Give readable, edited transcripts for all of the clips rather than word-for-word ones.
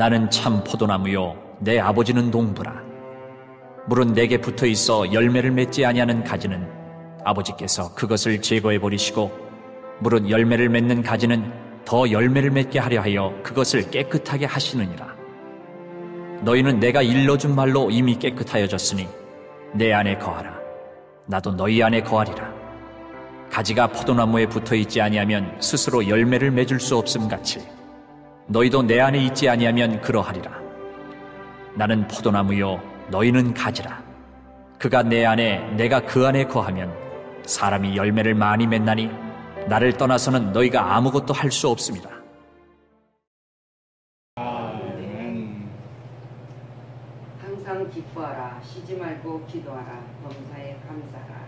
나는 참 포도나무요 내 아버지는 농부라. 물은 내게 붙어 있어 열매를 맺지 아니하는 가지는 아버지께서 그것을 제거해 버리시고, 물은 열매를 맺는 가지는 더 열매를 맺게 하려 하여 그것을 깨끗하게 하시느니라. 너희는 내가 일러준 말로 이미 깨끗하여졌으니 내 안에 거하라. 나도 너희 안에 거하리라. 가지가 포도나무에 붙어 있지 아니하면 스스로 열매를 맺을 수 없음 같이 너희도 내 안에 있지 아니하면 그러하리라. 나는 포도나무요 너희는 가지라. 그가 내 안에 내가 그 안에 거하면 사람이 열매를 많이 맺나니 나를 떠나서는 너희가 아무것도 할 수 없습니다. 항상 기뻐하라. 쉬지 말고 기도하라. 범사에 감사하라.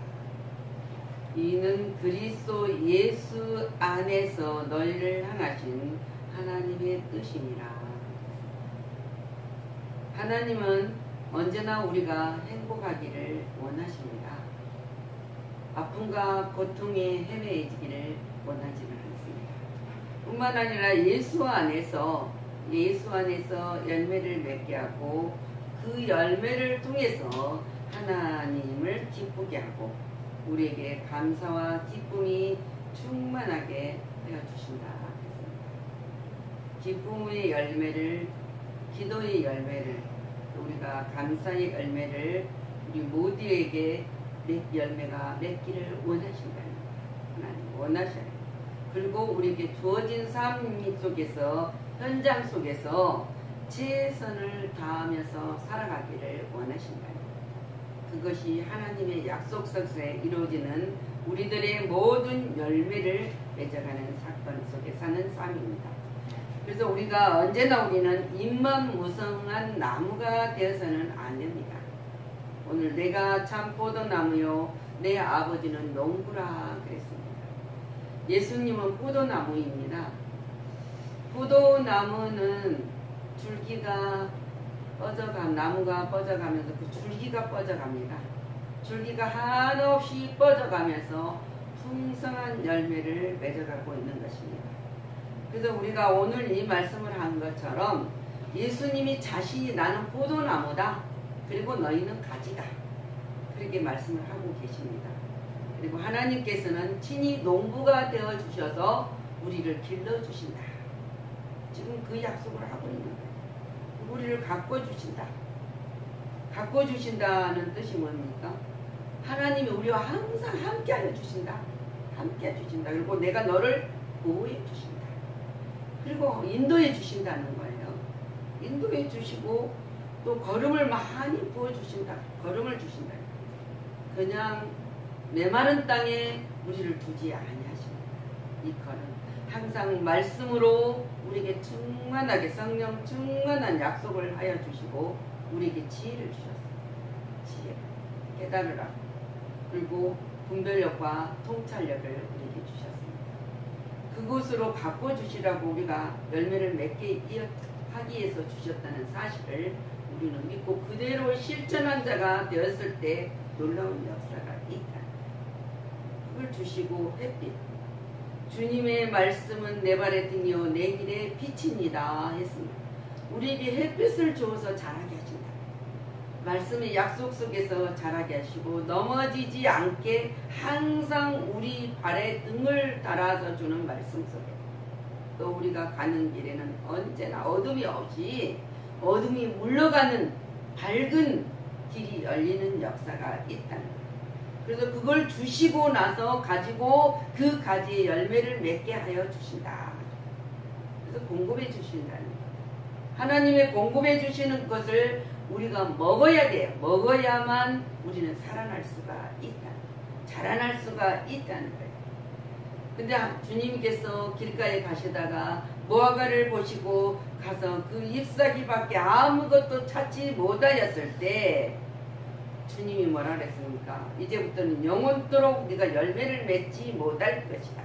이는 그리스도 예수 안에서 너희를 향하신 하나님의 뜻이니라. 하나님은 언제나 우리가 행복하기를 원하십니다. 아픔과 고통에 헤매지기를 원하지는 않습니다. 뿐만 아니라 예수 안에서 열매를 맺게 하고 그 열매를 통해서 하나님을 기쁘게 하고 우리에게 감사와 기쁨이 충만하게 되어주신다 했습니다. 기쁨의 열매를, 기도의 열매를, 우리가 감사의 열매를 우리 모두에게 열매가 맺기를 원하신다는 거예요. 하나님 원하셔요. 그리고 우리에게 주어진 삶 속에서, 현장 속에서 최선을 다하면서 살아가기를 원하신다는 거예요. 그것이 하나님의 약속 속에 이루어지는 우리들의 모든 열매를 맺어가는 사건 속에 사는 삶입니다. 그래서 우리가 언제나 우리는 잎만 무성한 나무가 되어서는 안 됩니다. 오늘 내가 참 포도나무요 내 아버지는 농부라 그랬습니다. 예수님은 포도나무입니다. 포도나무는 줄기가 나무가 뻗어가면서 그 줄기가 뻗어갑니다. 줄기가 한없이 뻗어가면서 풍성한 열매를 맺어가고 있는 것입니다. 그래서 우리가 오늘 이 말씀을 한 것처럼 예수님이 자신이 나는 포도나무다. 그리고 너희는 가지다. 그렇게 말씀을 하고 계십니다. 그리고 하나님께서는 친히 농부가 되어 주셔서 우리를 길러 주신다. 지금 그 약속을 하고 있는 거예요. 우리를 가꿔주신다. 가꿔주신다는 뜻이 뭡니까? 하나님이 우리와 항상 함께하여 주신다. 함께해 주신다. 그리고 내가 너를 보호해 주신다. 그리고 인도해 주신다는 거예요. 인도해 주시고 또 걸음을 많이 부어주신다. 걸음을 주신다. 그냥 메마른 땅에 우리를 두지 아니하십니다. 이 걸음 항상 말씀으로 우리에게 충만하게 성령 충만한 약속을 하여 주시고 우리에게 지혜를 주셨습니다. 지혜, 깨달으라. 그리고 분별력과 통찰력을 우리에게 주셨습니다. 그곳으로 바꿔주시라고 우리가 열매를 맺게 하기 위해서 주셨다는 사실을 우리는 믿고 그대로 실천한 자가 되었을 때 놀라운 역사가 있다. 그걸 주시고 햇빛. 주님의 말씀은 내 발의 등이요 내 길의 빛입니다 했습니다. 우리에게 햇빛을 주어서 자라게 하신다. 말씀의 약속 속에서 자라게 하시고 넘어지지 않게 항상 우리 발에 등을 달아서 주는 말씀 속에 또 우리가 가는 길에는 언제나 어둠이 없이 어둠이 물러가는 밝은 길이 열리는 역사가 있다는 거예요. 그래서 그걸 주시고 나서 가지고 그 가지의 열매를 맺게 하여 주신다. 그래서 공급해 주신다는 거예요. 하나님의 공급해 주시는 것을 우리가 먹어야 돼요. 먹어야만 우리는 살아날 수가 있다. 자라날 수가 있다는 거예요. 근데 주님께서 길가에 가시다가 무화과를 보시고 가서 그 잎사귀밖에 아무것도 찾지 못하였을 때 주님이 뭐라 그랬습니까? 이제부터는 영원토록 네가 열매를 맺지 못할 것이다.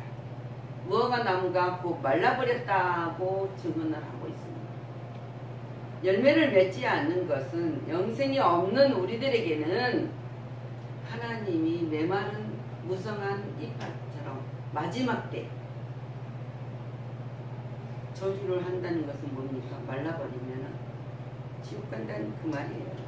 무화과 나무가 곧 말라버렸다고 증언을 하고 있습니다. 열매를 맺지 않는 것은 영생이 없는 우리들에게는 하나님이 메마른 무성한 잎밭처럼 마지막 때 저주를 한다는 것은 뭡니까? 말라버리면 지옥 간다는 그 말이에요.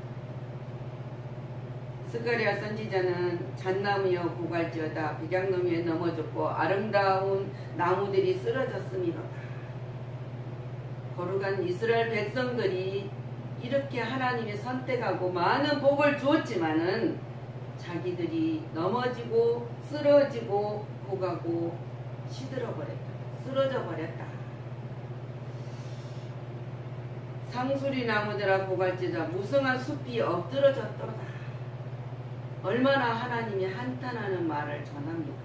스가랴 선지자는 잣나무여 고갈지어다 백양나무에 넘어졌고 아름다운 나무들이 쓰러졌음이로다. 거룩한 이스라엘 백성들이 이렇게 하나님이 선택하고 많은 복을 주었지만은 자기들이 넘어지고 쓰러지고 고가고 시들어버렸다. 쓰러져 버렸다. 상수리 나무들아 고갈지어다 무성한 숲이 엎드러졌도다. 얼마나 하나님이 한탄하는 말을 전합니까?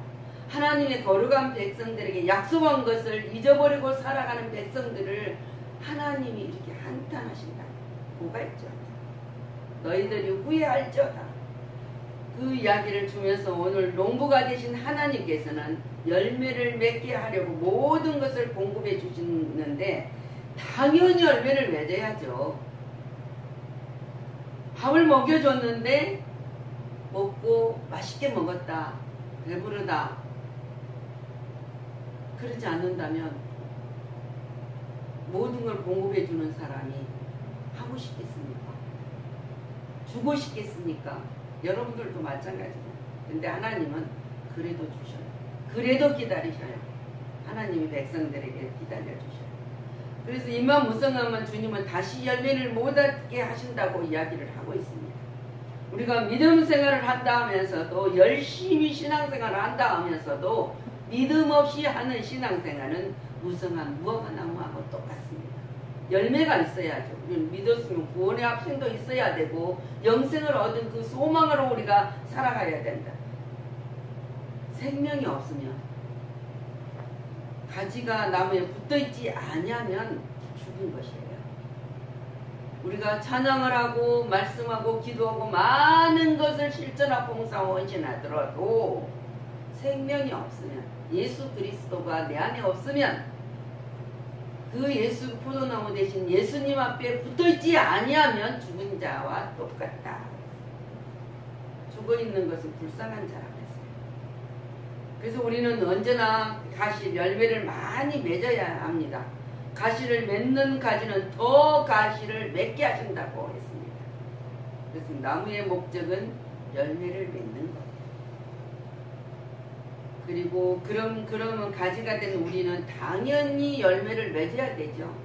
하나님의 거룩한 백성들에게 약속한 것을 잊어버리고 살아가는 백성들을 하나님이 이렇게 한탄하신다. 고갈지어다. 너희들이 후회할지어다. 그 이야기를 주면서 오늘 농부가 되신 하나님께서는 열매를 맺게 하려고 모든 것을 공급해 주시는데 당연히 열매를 맺어야죠. 밥을 먹여줬는데 먹고 맛있게 먹었다. 배부르다. 그러지 않는다면 모든 걸 공급해 주는 사람이 하고 싶겠습니까? 주고 싶겠습니까? 여러분들도 마찬가지입니다. 근데 하나님은 그래도 주셔요. 그래도 기다리셔요. 하나님이 백성들에게 기다려주셔요. 그래서 입만 무성하면 주님은 다시 열매를 못 얻게 하신다고 이야기를 하고 있습니다. 우리가 믿음 생활을 한다 하면서도 열심히 신앙생활을 한다 하면서도 믿음 없이 하는 신앙생활은 무성한 무화과 나무하고 똑같습니다. 열매가 있어야죠. 우리는 믿었으면 구원의 확신도 있어야 되고 영생을 얻은 그 소망으로 우리가 살아가야 된다. 생명이 없으면 가지가 나무에 붙어있지 않으면 죽은 것이에요. 우리가 찬양을 하고 말씀하고 기도하고 많은 것을 실천하고 봉사하고 헌신하더라도 생명이 없으면 예수 그리스도가 내 안에 없으면 그 예수 포도나무 대신 예수님 앞에 붙어있지 아니하면 죽은 자와 똑같다. 죽어있는 것은 불쌍한 자라고 했어요. 그래서 우리는 언제나 가시 열매를 많이 맺어야 합니다. 가시를 맺는 가지는 더 가시를 맺게 하신다고 했습니다. 그래서 나무의 목적은 열매를 맺는 것. 그리고 그러면 가지가 된 우리는 당연히 열매를 맺어야 되죠.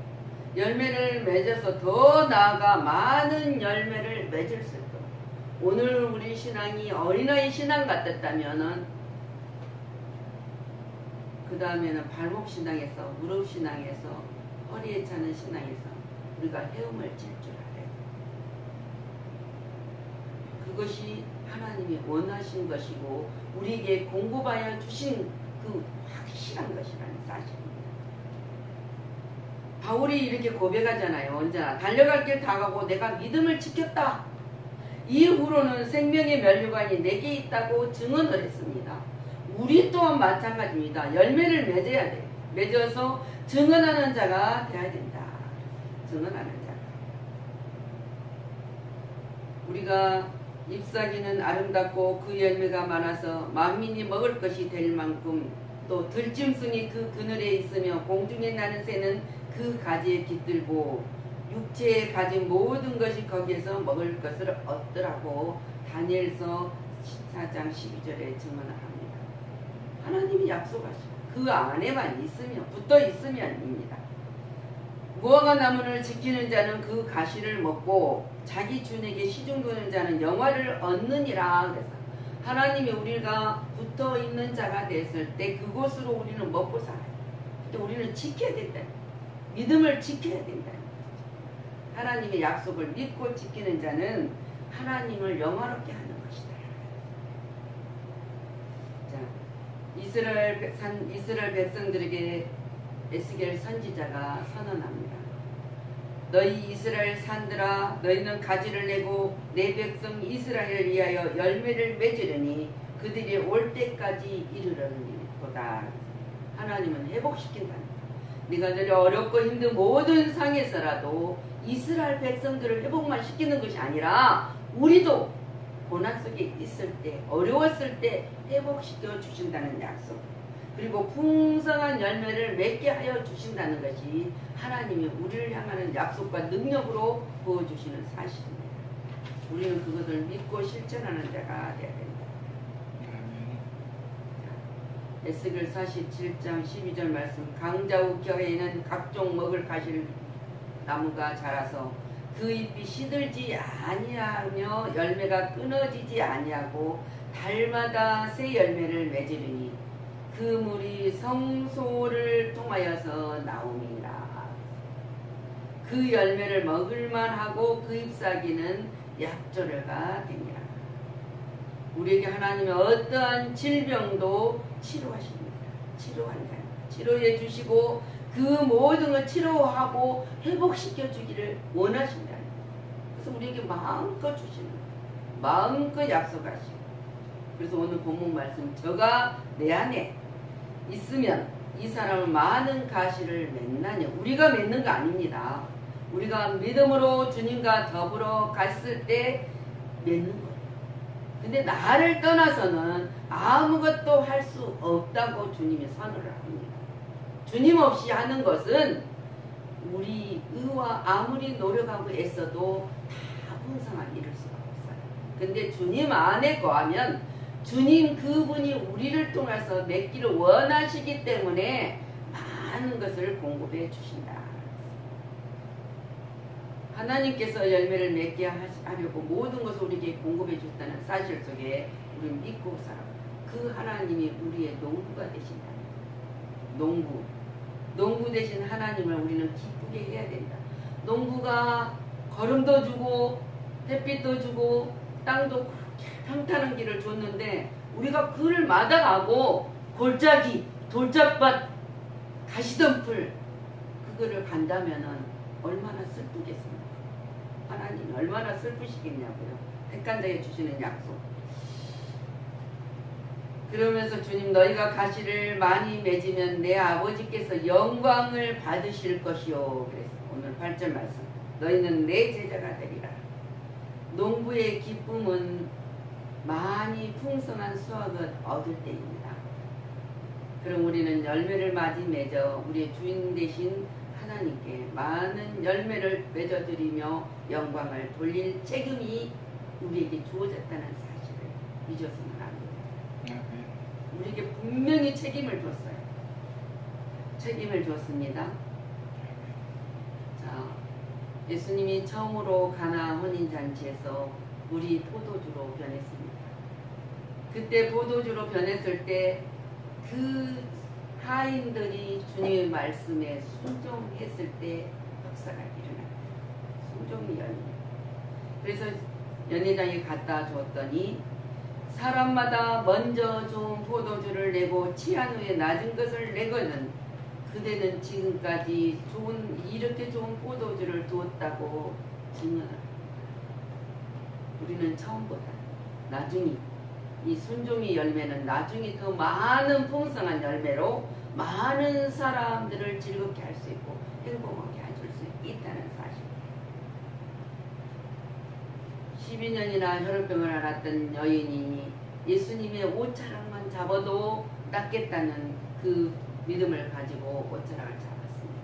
열매를 맺어서 더 나아가 많은 열매를 맺을 수 있도록. 오늘 우리 신앙이 어린아이 신앙 같았다면은 그 다음에는 발목 신앙에서 무릎 신앙에서 허리에 차는 신앙에서 우리가 헤엄을 칠 줄 알아요. 그것이 하나님이 원하신 것이고 우리에게 공급하여 주신 그 확실한 것이라는 사실입니다. 바울이 이렇게 고백하잖아요. 언제나 달려갈 길 다 가고 내가 믿음을 지켰다. 이후로는 생명의 면류관이 내게 있다고 증언을 했습니다. 우리 또한 마찬가지입니다. 열매를 맺어야 돼. 맺어서 증언하는 자가 돼야 된다. 증언하는 자가. 우리가 잎사귀는 아름답고 그 열매가 많아서 만민이 먹을 것이 될 만큼 또 들짐승이 그 그늘에 있으며 공중에 나는 새는 그 가지에 깃들고 육체에 가진 모든 것이 거기에서 먹을 것을 얻더라고 다니엘서 14장 12절에 증언을 합니다. 하나님이 약속하시고 그 안에만 있으면 붙어 있으면입니다. 무화과 나무를 지키는 자는 그 가시를 먹고 자기 주인에게 시중도는 자는 영화를 얻느니라. 그래서 하나님이 우리가 붙어 있는 자가 됐을 때 그곳으로 우리는 먹고 살아요. 근데 우리는 지켜야 된다. 믿음을 지켜야 된다. 하나님의 약속을 믿고 지키는 자는 하나님을 영화롭게 하는 것이다. 자, 이스라엘 백성들에게 에스겔 선지자가 선언합니다. 너희 이스라엘 산들아 너희는 가지를 내고 내 백성 이스라엘을 위하여 열매를 맺으려니 그들이 올 때까지 이르러니로다. 하나님은 회복시킨다. 네가 늘 어렵고 힘든 모든 상에서라도 이스라엘 백성들을 회복만 시키는 것이 아니라 우리도 고난 속에 있을 때 어려웠을 때 회복시켜 주신다는 약속. 그리고 풍성한 열매를 맺게 하여 주신다는 것이 하나님이 우리를 향하는 약속과 능력으로 부어주시는 사실입니다. 우리는 그것을 믿고 실천하는 자가 되어야 됩니다. 에스겔 47장 12절 말씀. 강자우 곁에는 각종 먹을 가실 나무가 자라서 그 잎이 시들지 아니하며 열매가 끊어지지 아니하고 달마다 새 열매를 맺으리니 그 물이 성소를 통하여서 나옴이라. 그 열매를 먹을만하고 그 잎사귀는 약조류가 되니라. 우리에게 하나님의 어떠한 질병도 치료하십니다. 치료한다. 치료해 주시고 그 모든 걸 치료하고 회복시켜 주기를 원하신다. 그래서 우리에게 마음껏 주시는 거예요. 마음껏 약속하시고. 그래서 오늘 본문 말씀, 저가 내 안에 있으면 이 사람은 많은 가시를 맺나니. 우리가 맺는 거 아닙니다. 우리가 믿음으로 주님과 더불어 갔을 때 맺는 거예요. 근데 나를 떠나서는 아무것도 할 수 없다고 주님이 선언을 합니다. 주님 없이 하는 것은 우리 의와 아무리 노력하고 애써도 다 풍성하게 이룰 수가 없어요. 근데 주님 안에 거하면 주님 그분이 우리를 통해서 맺기를 원하시기 때문에 많은 것을 공급해 주신다. 하나님께서 열매를 맺게 하려고 모든 것을 우리에게 공급해 주셨다는 사실 속에 우리는 믿고 살아갑니다. 그 하나님이 우리의 농부가 되신다. 농부 되신 하나님을 우리는 기쁘게 해야 된다. 농부가 거름도 주고 햇빛도 주고 땅도 그렇게 평탄한 길을 줬는데 우리가 그를 마다가고 골짜기, 돌짝밭, 가시덤불 그거를 간다면은 얼마나 슬프겠습니까? 하나님 얼마나 슬프시겠냐고요. 백간장에 주시는 약속. 그러면서 주님 너희가 가시를 많이 맺으면 내 아버지께서 영광을 받으실 것이요. 그래서 오늘 8절 말씀. 너희는 내 제자가 되리라. 농부의 기쁨은 많이 풍성한 수확을 얻을 때입니다. 그럼 우리는 열매를 많이 맺어 우리의 주인 되신 하나님께 많은 열매를 맺어드리며 영광을 돌릴 책임이 우리에게 주어졌다는 사실을 잊어서는 안 됩니다. 우리에게 분명히 책임을 줬어요. 책임을 줬습니다. 자, 예수님이 처음으로 가나 혼인잔치에서 물이 포도주로 변했습니다. 그때 포도주로 변했을 때 그 하인들이 주님의 말씀에 순종했을 때 역사가 일어났다. 순종이 열매. 그래서 연회장에 갖다 줬더니 사람마다 먼저 좋은 포도주를 내고 취한 후에 낮은 것을 내거든 그대는 지금까지 이렇게 좋은 포도주를 두었다고 증언합니다. 우리는 처음보다 나중에 이 순종의 열매는 나중에 더 많은 풍성한 열매로 많은 사람들을 즐겁게 할 수 있고 행복하게 해줄 수 있다는 사실. 12년이나 혈우병을 앓았던 여인이 예수님의 옷자락만 잡아도 낫겠다는 그 믿음을 가지고 옷자락을 잡았습니다.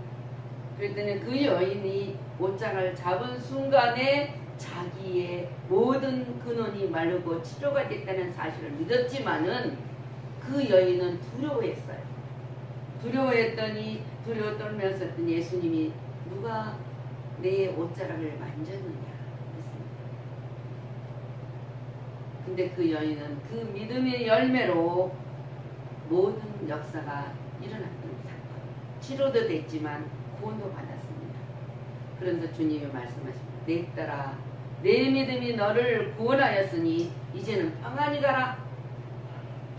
그랬더니 그 여인이 옷자락을 잡은 순간에 자기의 모든 근원이 마르고 치료가 됐다는 사실을 믿었지만은 그 여인은 두려워했어요. 두려워 떨면서 했더니 예수님이 누가 내 옷자락을 만졌느냐 했습니다. 근데 그 여인은 그 믿음의 열매로 모든 역사가 일어났던 사건. 치료도 됐지만 구원도 받았습니다. 그러면서 주님이 말씀하십니다. 내 딸아 내 믿음이 너를 구원하였으니 이제는 평안히 가라.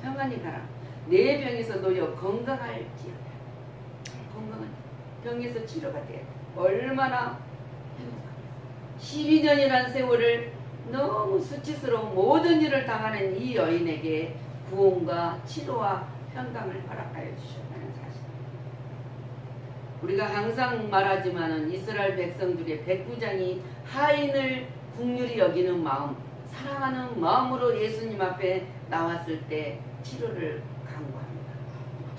평안히 가라. 내 병에서 놓여 건강할지어다. 건강한 병에서 치료가 돼. 얼마나 행복하겠어. 12년이라는 세월을 너무 수치스러운 모든 일을 당하는 이 여인에게 구원과 치료와 평강을 허락하여 주셨다는 사실. 우리가 항상 말하지만은 이스라엘 백성들의 백부장이 하인을 긍휼히 여기는 마음, 사랑하는 마음으로 예수님 앞에 나왔을 때 치료를 강구합니다.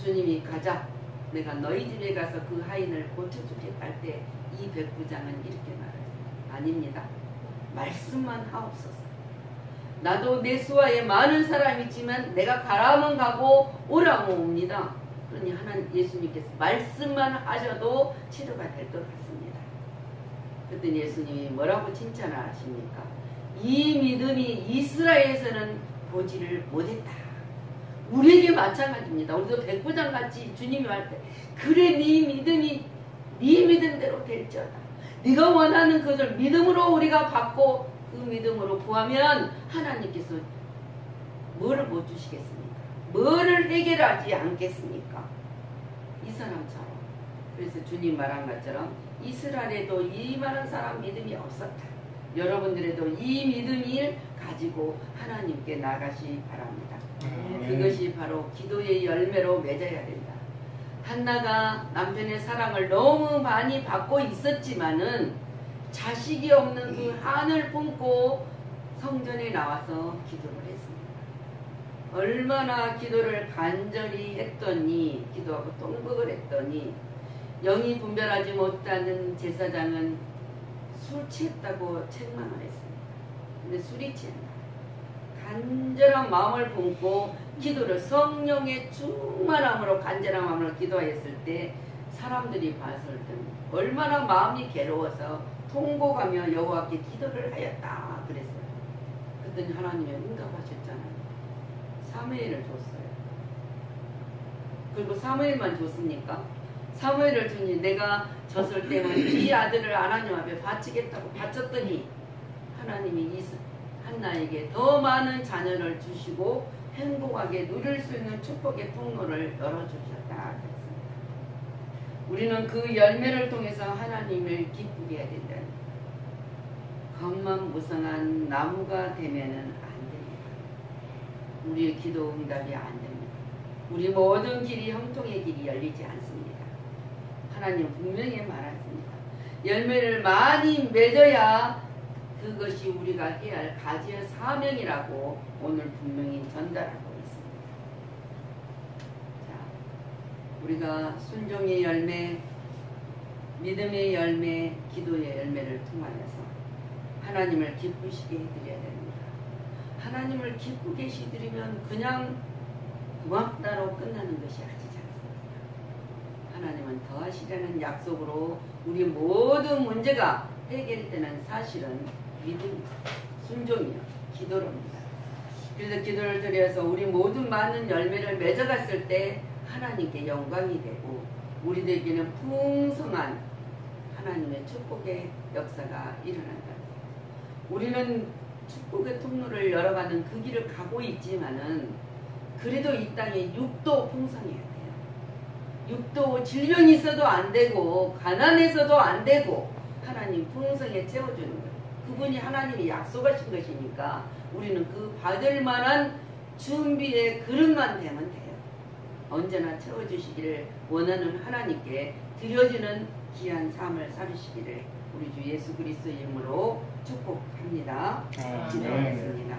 주님이 가자. 내가 너희 집에 가서 그 하인을 고쳐주게 할 때 이 백부장은 이렇게 말하죠. 아닙니다. 말씀만 하옵소서. 나도 내 수하에 많은 사람이 있지만 내가 가라면 가고 오라면 옵니다. 그러니 하나님 예수님께서 말씀만 하셔도 치료가 될 것 같습니다. 그랬더니 예수님이 뭐라고 칭찬을 하십니까? 이 믿음이 이스라엘에서는 보지를 못했다. 우리에게 마찬가지입니다. 우리도 백부장같이 주님이 할 때 그래 네 믿음이 네 믿음대로 될지어다. 네가 원하는 것을 믿음으로 우리가 받고 그 믿음으로 구하면 하나님께서 뭐를 못 주시겠습니까? 뭐를 해결하지 않겠습니까? 이 사람처럼. 그래서 주님 말한 것처럼 이스라엘에도 이만한 사람 믿음이 없었다. 여러분들에도 이 믿음을 가지고 하나님께 나가시 바랍니다. 그것이 바로 기도의 열매로 맺어야 된다. 한나가 남편의 사랑을 너무 많이 받고 있었지만은 자식이 없는 그 한을 품고 성전에 나와서 기도를 했습니다. 얼마나 기도를 간절히 했더니 기도하고 통곡을 했더니 영이 분별하지 못하는 제사장은 술 취했다고 책망을 했습니다. 근데 술이 취한다. 간절한 마음을 품고 기도를 성령의 충만함으로 간절한 마음으로 기도했을 때 사람들이 봤을 때는 얼마나 마음이 괴로워서 통곡하며 여호와께 기도를 하였다 그랬어요. 그랬더니 하나님이 응답하셨잖아요. 사무엘을 줬어요. 그리고 사무엘만 줬습니까? 사무엘을 주니 내가 졌을 때는 이 아들을 하나님 앞에 바치겠다고 바쳤더니 하나님이 한나에게 더 많은 자녀를 주시고 행복하게 누릴 수 있는 축복의 통로를 열어주셨다 그랬습니다. 우리는 그 열매를 통해서 하나님을 기쁘게 해야 된다. 겉만 무성한 나무가 되면은 안 됩니다. 우리의 기도 응답이 안 됩니다. 우리 모든 길이 형통의 길이 열리지 않습니다. 하나님 분명히 말했습니다. 열매를 많이 맺어야 그것이 우리가 해야 할 가지의 사명이라고 오늘 분명히 전달하고 있습니다. 자, 우리가 순종의 열매, 믿음의 열매, 기도의 열매를 통하여서 하나님을 기쁘시게 해드려야 됩니다. 하나님을 기쁘게 해드리면 그냥 고맙다로 끝나는 것이 아니지 않습니다. 하나님은 더 하시려는 약속으로 우리 모든 문제가 해결되는 사실은 믿음, 순종이요, 기도로입니다. 그래서 기도를 드려서 우리 모든 많은 열매를 맺어갔을 때 하나님께 영광이 되고 우리들에게는 풍성한 하나님의 축복의 역사가 일어난다. 우리는 축복의 통로를 열어가는 그 길을 가고 있지만은 그래도 이 땅에 육도 풍성해야 돼요. 육도 질병이 있어도 안 되고 가난해서도 안 되고 하나님 풍성에 채워주는 거예요. 그분이 하나님이 약속하신 것이니까 우리는 그 받을 만한 준비의 그릇만 되면 돼요. 언제나 채워주시기를 원하는 하나님께 드려지는 귀한 삶을 살으시기를 우리 주 예수 그리스도의 이름으로 축복합니다. 기도하겠습니다.